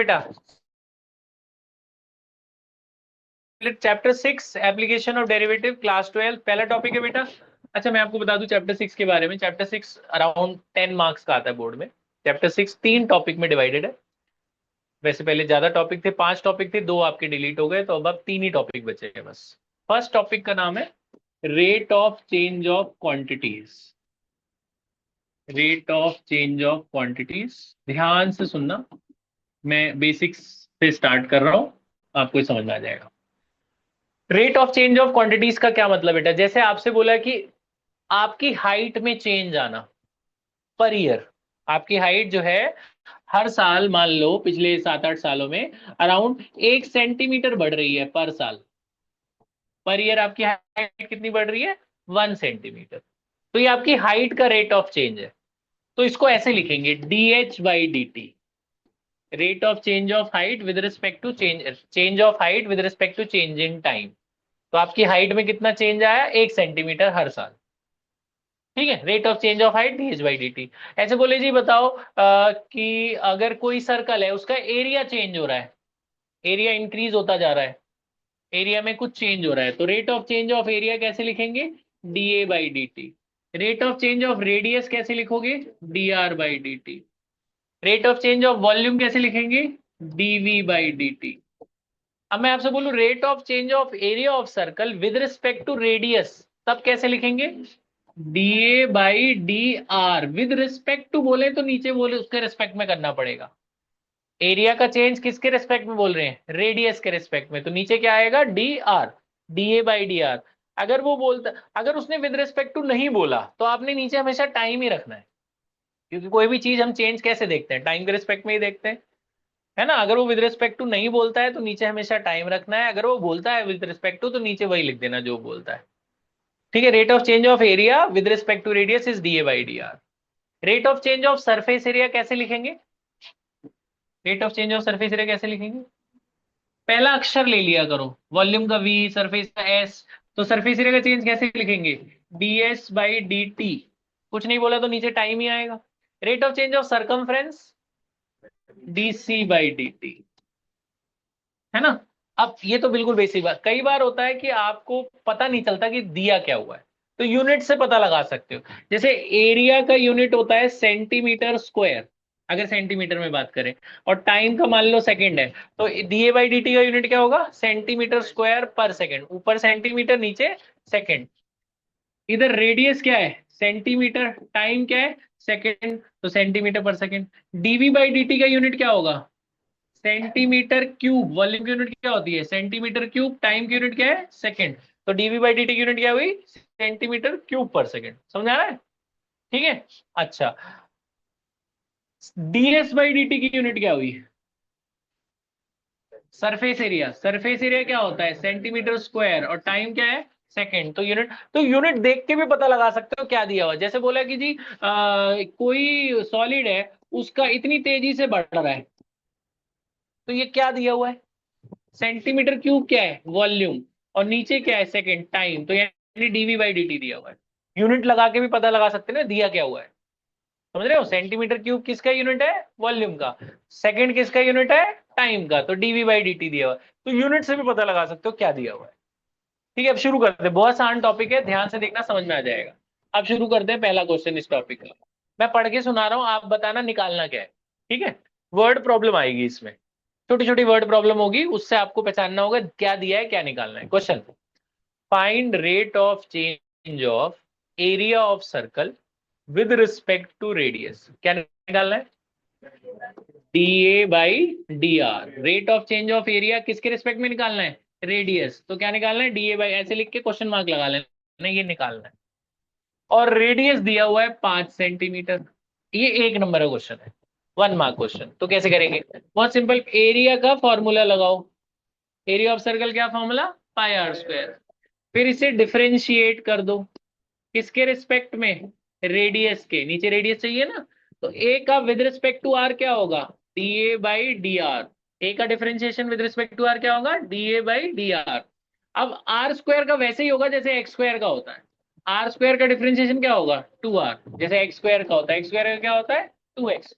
बेटा? Chapter 6 application of derivative, class 12, पहला topic है बेटा। अच्छा, मैं आपको बता दूं चैप्टर 6 के बारे में। चैप्टर 6 अराउंड 10 मार्क्स का आता है बोर्ड में। चैप्टर 6 3 टॉपिक में डिवाइडेड है। वैसे पहले ज्यादा टॉपिक थे, 5 टॉपिक थे, 2 आपके डिलीट हो गए, तो अब 3 ही टॉपिक बचे हैं बस। फर्स्ट टॉपिक का नाम है rate of change of quantities. Rate of change of quantities, ध्यान से सुनना। मैं बेसिक्स से स्टार्ट कर रहा हूं, आपको ही समझ में आ जाएगा। Rate of change of quantities का क्या मतलब बेटा? जैसे आपसे बोला कि आपकी हाइट में चेंज आना पर ईयर। आपकी हाइट जो है हर साल, मान लो पिछले 7-8 सालों में अराउंड 1 सेंटीमीटर बढ़ रही है पर साल। पर ईयर आपकी हाइट कितनी बढ़ रही है? 1 सेंटीमीटर। तो ये आपकी हाइट का रेट ऑफ चेंज है। तो इसको ऐसे लिखेंगे, dh/dt। Rate of change of height with respect to change of height with respect to change in time. तो आपकी हाइट में कितना चेंज आया? 1 सेंटीमीटर हर साल। ठीक है, rate of change of height dh/dt। ऐसे बोले जी, बताओ कि अगर कोई सर्कल है, उसका एरिया चेंज हो रहा है, एरिया इंक्रीज होता जा रहा है, एरिया में कुछ चेंज हो रहा है, तो rate of change of area कैसे लिखेंगे? dA/dt। Rate of change of radius कैसे लिखोगे? dr/dt। Rate of change of volume कैसे लिखेंगे? dV/dt। अब मैं आपसे बोलूं rate of change of area of circle with respect to radius, तब कैसे लिखेंगे? dA/dr। विद रिस्पेक्ट टू बोले तो नीचे बोले उसके रिस्पेक्ट में करना पड़ेगा। एरिया का चेंज किसके रिस्पेक्ट में बोल रहे हैं? रेडियस के रिस्पेक्ट में, तो नीचे क्या आएगा? dr। dA/dr। अगर वो बोलता, अगर उसने विद रिस्पेक्ट टू नहीं बोला तो आपने नीचे हमेशा टाइम ही रखना है, क्योंकि कोई भी चीज हम चेंज कैसे देखते हैं? टाइम के रिस्पेक्ट में ही देखते हैं, है ना। अगर वो विद रिस्पेक्ट टू नहीं बोलता है तो नीचे हमेशा टाइम रखना है, अगर वो बोलता है विद रिस्पेक्ट टू तो नीचे वही लिख देना जो बोलता है। ठीक है, rate of change of area with respect to radius is dA/dr। Rate of change of surface area कैसे लिखेंगे? Rate of change of surface area कैसे लिखेंगे? पहला अक्षर ले लिया करो, वॉल्यूम का V, सरफेस का S। तो सरफेस एरिया का चेंज कैसे लिखेंगे? ds/dt। कुछ नहीं बोला तो नीचे टाइम ही आएगा। Rate of change of circumference dc/dt, है ना। अब ये तो बिल्कुल बेसिक बात। कई बार होता है कि आपको पता नहीं चलता कि दिया क्या हुआ है, तो यूनिट से पता लगा सकते हो। जैसे एरिया का यूनिट होता है सेंटीमीटर स्क्वायर, अगर सेंटीमीटर में बात करें, और टाइम का मान लो सेकंड है, तो dA/dt का यूनिट क्या होगा? Centimetre square per second. ऊपर सेंटीमीटर, नीचे सेकंड। इधर रेडियस क्या है? सेंटीमीटर। टाइम क्या है? सेकंड, तो सेंटीमीटर पर सेकंड। dV/dt का यूनिट क्या होगा? Centimetre cube. वॉल्यूम की यूनिट क्या होती है? Centimetre cube. टाइम की यूनिट क्या है? सेकंड। तो dV/dt की यूनिट क्या हुई? Centimetre cube per second. समझ आ रहा है? ठीक है। अच्छा, ds/dt की यूनिट क्या हुई? Surface area. सरफेस एरिया क्या होता है? सेंटीमीटर स्क्वायर, और टाइम क्या है? सेकंड। तो यूनिट देख के भी पता लगा सकते हो क्या दिया हुआ। जैसे बोला कि जी कोई सॉलिड है, उसका इतनी तेजी से बढ़ रहा है, तो ये क्या दिया हुआ है? सेंटीमीटर क्यूब क्या है? वॉल्यूम। और नीचे क्या है? Second, time. तो यानी dV/dt दिया हुआ है। यूनिट लगा के भी पता लगा सकते हैं ना दिया क्या हुआ है। समझ रहे हो? सेंटीमीटर क्यूब किसका यूनिट है? वॉल्यूम का। सेकंड किसका यूनिट है? टाइम का। तो dV/dt दिया हुआ है, तो यूनिट से भी पता लगा सकते हो क्या दिया हुआ है। ठीक है, अब शुरू करते हैं। बहुत आसान टॉपिक है, ध्यान से देखना, समझ में आ जाएगा। अब शुरू करते हैं पहला क्वेश्चन इस टॉपिक का। मैं पढ़ के सुना रहा हूं, आप बताना निकालना क्या है। ठीक है, वर्ड प्रॉब्लम आएगी इसमें, छोटी छोटी वर्ड प्रॉब्लम होगी, उससे आपको पहचानना होगा क्या दिया है क्या निकालना है। Question, find rate of change of area of circle with respect to radius. क्या निकालना है? dA/dr। Rate of change of area किसके रिस्पेक्ट में निकालना है? रेडियस। तो क्या निकालना है? dA, ऐसे लिख के क्वेश्चन मार्क लगा लेना, ये निकालना है। और रेडियस दिया हुआ है 5 सेंटीमीटर। ये 1 नंबर का क्वेश्चन है, 1 मार्क क्वेश्चन। तो कैसे करेंगे? बहुत सिंपल, एरिया का फॉर्मूला लगाओ। एरिया ऑफ सर्कल क्या फॉर्मूला? πr²। फिर इसे डिफरेंशिएट कर दो, किसके रिस्पेक्ट में? रेडियस के। नीचे रेडियस चाहिए ना, तो ए का विद रिस्पेक्ट टू आर क्या होगा? dA/dr। ए का differentiation with respect to R क्या होगा? dA/dr। अब आर स्क्वायर का वैसे ही होगा जैसे एक्स स्क्वायर का होता है। आर स्क्वायर का डिफरेंशिएशन क्या होगा? 2r। जैसे एक्स स्क्वायर का होता है, एक्स स्क्वायर का क्या होता है? 2x।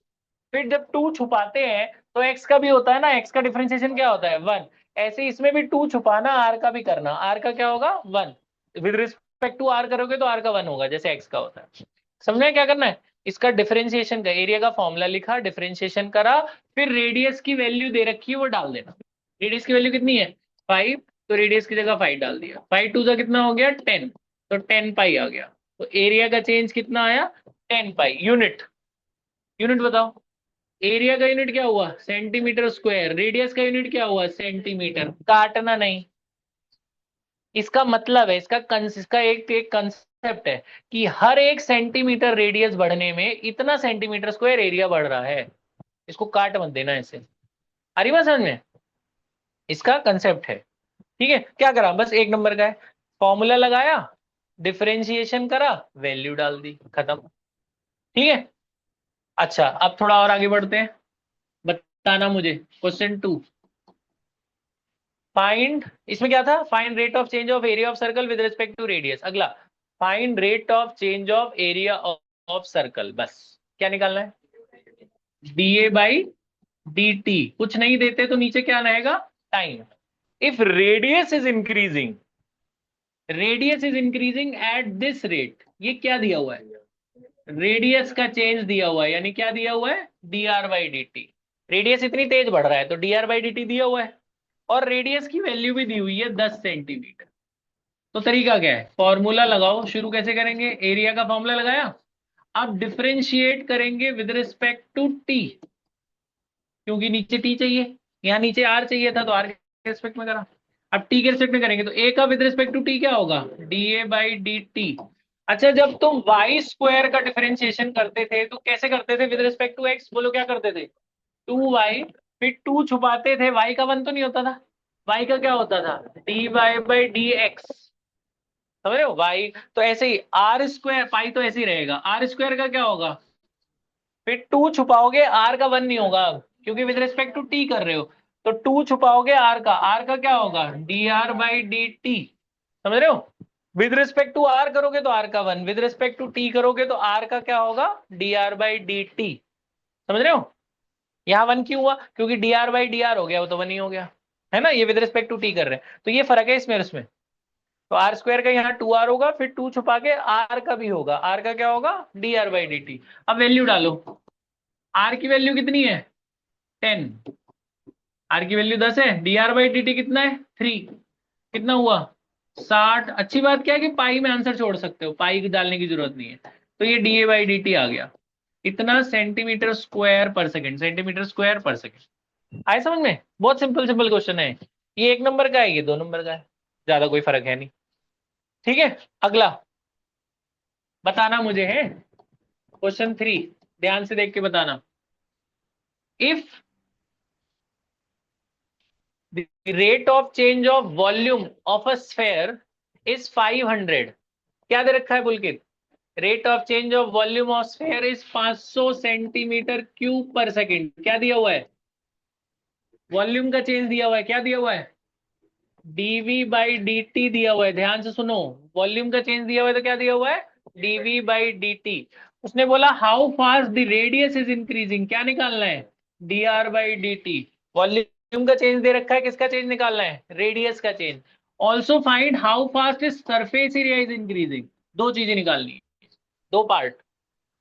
फिर जब 2 छुपाते हैं तो x का भी होता है ना, x का डिफरेंशिएशन क्या होता है 1। ऐसे इसमें भी 2 छुपाना, r का भी करना, r का क्या होगा 1। विद रिस्पेक्ट टू r करोगे तो r का 1 होगा, जैसे x का होता है। समझ में क्या करना है? इसका डिफरेंशिएशन का, एरिया का फॉर्मूला लिखा, डिफरेंशिएशन करा, फिर रेडियस की वैल्यू दे रखी है वो डाल देना। रेडियस की वैल्यू कितनी है 5, तो रेडियस की जगह 5 डाल दिया। 5 टू का कितना हो गया 10, तो 10 पाई आ गया। तो एरिया का चेंज कितना आया 10 पाई। यूनिट, यूनिट बताओ। एरिया का यूनिट क्या हुआ सेंटीमीटर स्क्वायर, रेडियस का यूनिट क्या हुआ सेंटीमीटर। काटना नहीं। इसका मतलब है, इसका एक कंसेप्ट है कि हर एक सेंटीमीटर रेडियस बढ़ने में इतना सेंटीमीटर स्क्वायर एरिया बढ़ रहा है। इसको काट मत देना ऐसे। आ रही बात समझ में? इसका कंसेप्ट है। ठीक है, क्या करा, बस एक नंबर का है। फॉर्मूला लगाया, डिफरेंशिएशन करा, वैल्यू डाल दी, खत्म। ठीक है। अच्छा, अब थोड़ा और आगे बढ़ते हैं। बताना मुझे क्वेश्चन 2। फाइंड, इसमें क्या था, find rate of change of area of circle with respect to radius. अगला, find rate of change of area of circle. बस क्या निकालना है, डीए बाई डी टी। कुछ नहीं देते तो नीचे क्या आएगा time. If radius is increasing, radius is increasing at this rate, ये क्या दिया हुआ है, रेडियस का चेंज दिया हुआ है, यानी क्या दिया हुआ है D R by D T. Radius इतनी तेज बढ़ रहा है तो D R by D T दिया हुआ है, और रेडियस की वैल्यू भी दी हुई है 10 सेंटीमीटर। तो तरीका क्या है, फॉर्मूला लगाओ। शुरू कैसे करेंगे, एरिया का फॉर्मूला लगाया, अब डिफरेंशिएट करेंगे विद रिस्पेक्ट टू टी, क्योंकि नीचे टी चाहिए, यहाँ नीचे आर चाहिए था तो आर के रिस्पेक्ट में करा। अब टी के रिस्पेक्ट में करेंगे तो ए का विद रिस्पेक्ट टू टी क्या होगा D A by D T. अच्छा, जब तुम वाई स्क्वायर का डिफरेंशिएशन करते थे तो कैसे करते थे विद रिस्पेक्ट टू एक्स, बोलो क्या करते थे 2y, फिर 2 छुपाते थे, y का 1 तो नहीं होता था, y का क्या होता था dy बाई डी एक्स। समझ रहे हो, y तो ऐसे ही आर स्क्वायर, पाई तो ऐसे ही रहेगा, आर स्क्वायर का क्या होगा, फिर 2 छुपाओगे r का 1 नहीं होगा अब, क्योंकि विद रिस्पेक्ट टू t कर रहे हो। तो 2 छुपाओगे r का क्या होगा D R by D T. समझ रहे हो, विद रिस्पेक्ट टू r करोगे तो r का 1, विद रिस्पेक्ट टू t करोगे तो r का क्या होगा D R by D T. समझ रहे हो, यहाँ 1 क्यों हुआ, क्योंकि D R by D R हो गया, वो तो 1 ही हो गया, है ना, ये विद रिस्पेक्ट टू टी कर रहे हैं, तो ये फर्क है इसमें और इसमें। तो आर स्क्वायर का यहाँ 2r होगा, फिर 2 छुपा के r का भी होगा, r का क्या होगा D R by D T. अब वैल्यू डालो, r की वैल्यू कितनी है 10, r की वैल्यू 10 है, D R by D T कितना है 3, कितना हुआ 60। अच्छी बात क्या है कि पाई में आंसर छोड़ सकते हो, पाई डालने की जरूरत नहीं है। तो ये d A by D t आ गया, इतना centimetre square per second, centimetre square per second. आए समझ में, बहुत सिंपल सिंपल क्वेश्चन है। ये 1 नंबर का है, ये 2 नंबर का है, ज्यादा कोई फर्क है नहीं। ठीक है, अगला बताना मुझे है क्वेश्चन 3, ध्यान से देख के बताना। If the rate of change of volume of a sphere is 500, क्या दे रखा है Pulkit, rate of change of volume of sphere is 500 centimetre cube per second. क्या दिया हुआ है, वॉल्यूम का चेंज दिया हुआ है, क्या दिया हुआ है डीवी बाई डी टी दिया हुआ है। ध्यान से सुनो, वॉल्यूम का चेंज दिया हुआ है तो क्या दिया हुआ है डीवी बाई डी टी। उसने बोला how fast the radius is increasing, क्या निकालना है D R by D T. Volume का चेंज दे रखा है, किसका चेंज निकालना है रेडियस का change. Also find how fast is surface area is increasing, दो चीजें निकालनी है, दो पार्ट।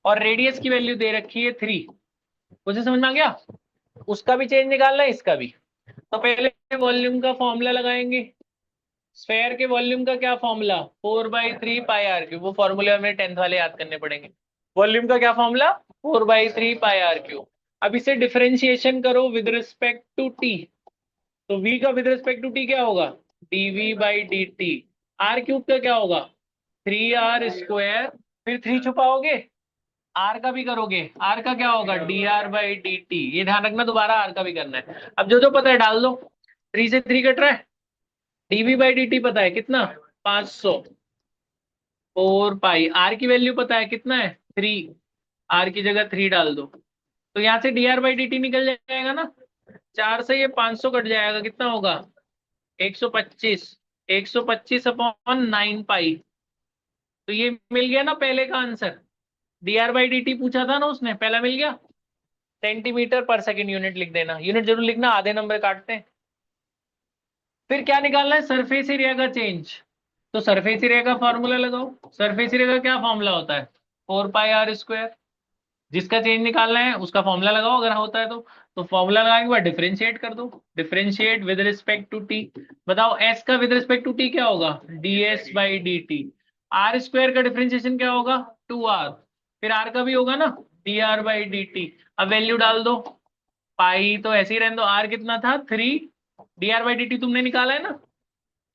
और रेडियस की वैल्यू दे रखी है 3, मुझे समझ में आ गया, उसका भी चेंज निकालना है, इसका भी। तो पहले वॉल्यूम का फॉर्मूला लगाएंगे, स्फेयर के वॉल्यूम का क्या फॉर्मूला 4/3 पाई आर क्यूब, वो फॉर्मूले हमें 10th वाले याद करने पड़ेंगे। वॉल्यूम का क्या फॉर्मूला 4/3 पाई आर क्यूब। अब इसे डिफरेंशिएशन करो विद रिस्पेक्ट टू टी, तो v का विद रिस्पेक्ट टू टी क्या होगा dv by D T. R cube का क्या होगा 3r स्क्वायर, फिर 3 छुपाओगे आर का भी करोगे, आर का क्या होगा D R by D T. ये ध्यान रखना, दोबारा आर का भी करना है। अब जो जो पता है डाल दो, 3 से 3 कट रहा है, डीवी बाई डी टी पता है कितना 500, 4 पाई, आर की वैल्यू पता है कितना है 3, आर की जगह 3 डाल दो, तो यहाँ से D R by D T निकल जाएगा ना, 4 से ये 500 कट जाएगा, कितना होगा 125, 125 अपॉन 9 पाई। तो ये मिल गया ना पहले का answer, D R by D T पूछा था ना उसने, पहला मिल गया। सेंटीमीटर पर सेकंड यूनिट लिख देना, यूनिट जरूर लिखना, आधे नंबर काटते हैं। फिर क्या निकालना है, सरफेस एरिया का चेंज। तो सरफेस एरिया का फॉर्मूला लगाओ। सरफेस एरिया का क्या फॉर्मूला होता है, 4 पाई r स्क्वायर। जिसका चेंज निकालना है उसका फॉर्मूला लगाओ अगर होता है तो फॉर्मूला लगाने के बाद डिफरेंशिएट कर दो, differentiate with respect to T. बताओ एस का विद रिस्पेक्ट टू टी क्या होगा, ds/dt। आर स्क्वायर का डिफरेंशिएशन क्या होगा, 2r। फिर आर का भी होगा ना, dr/dt। अब वैल्यू डाल दो, पाई तो ऐसे ही रहने दो, आर कितना था 3, dr/dt तुमने निकाला है ना,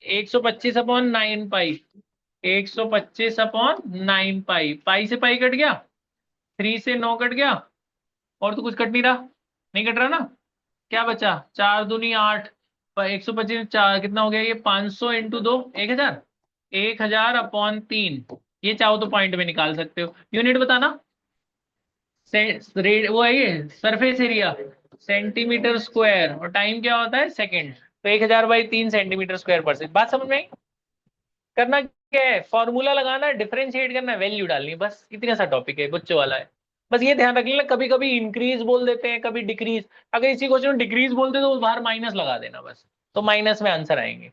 125/9 पाई। 125/9 पाई, पाई से पाई कट गया, 3 से 9 कट गया, और तो कुछ कट नहीं रहा, नहीं कट रहा ना। क्या बचा, 4 दूनी 8, 125 चार कितना हो गया ये, 500 इंटू 2, 1000। 1000/3। ये चाहो तो पॉइंट में निकाल सकते हो, यूनिट बताना। वो है ये सरफेस एरिया सेंटीमीटर स्क्वायर, और टाइम क्या होता है सेकंड। तो 1000/3 सेंटीमीटर स्क्वायर पर सेकंड। बात समझ में आई। करना क्या है, फॉर्मूला लगाना है, डिफरेंशिएट करना है, वैल्यू डालनी है, बस इतना सा टॉपिक है, बच्चों वाला है। बस ये ध्यान रख लेना, कभी कभी इंक्रीज बोल देते हैं, कभी डिक्रीज। अगर इसी क्वेश्चन में डिक्रीज बोलते तो बाहर माइनस लगा देना बस, तो माइनस में आंसर आएंगे।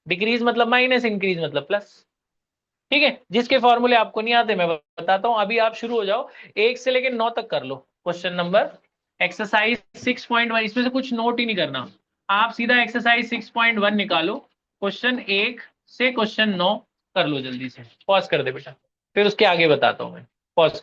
डिक्रीज मतलब माइनस, इंक्रीज मतलब प्लस। ठीक है, जिसके फॉर्मूले आपको नहीं आते मैं बताता हूं, अभी आप शुरू हो जाओ, 1 से लेकर 9 तक कर लो क्वेश्चन नंबर। एक्सरसाइज 6.1, इसमें से कुछ नोट ही नहीं करना, आप सीधा एक्सरसाइज 6.1 निकालो, क्वेश्चन 1 से क्वेश्चन 9 कर लो जल्दी से। पॉज कर दे बेटा, फिर उसके आगे बताता हूँ मैं। पॉज।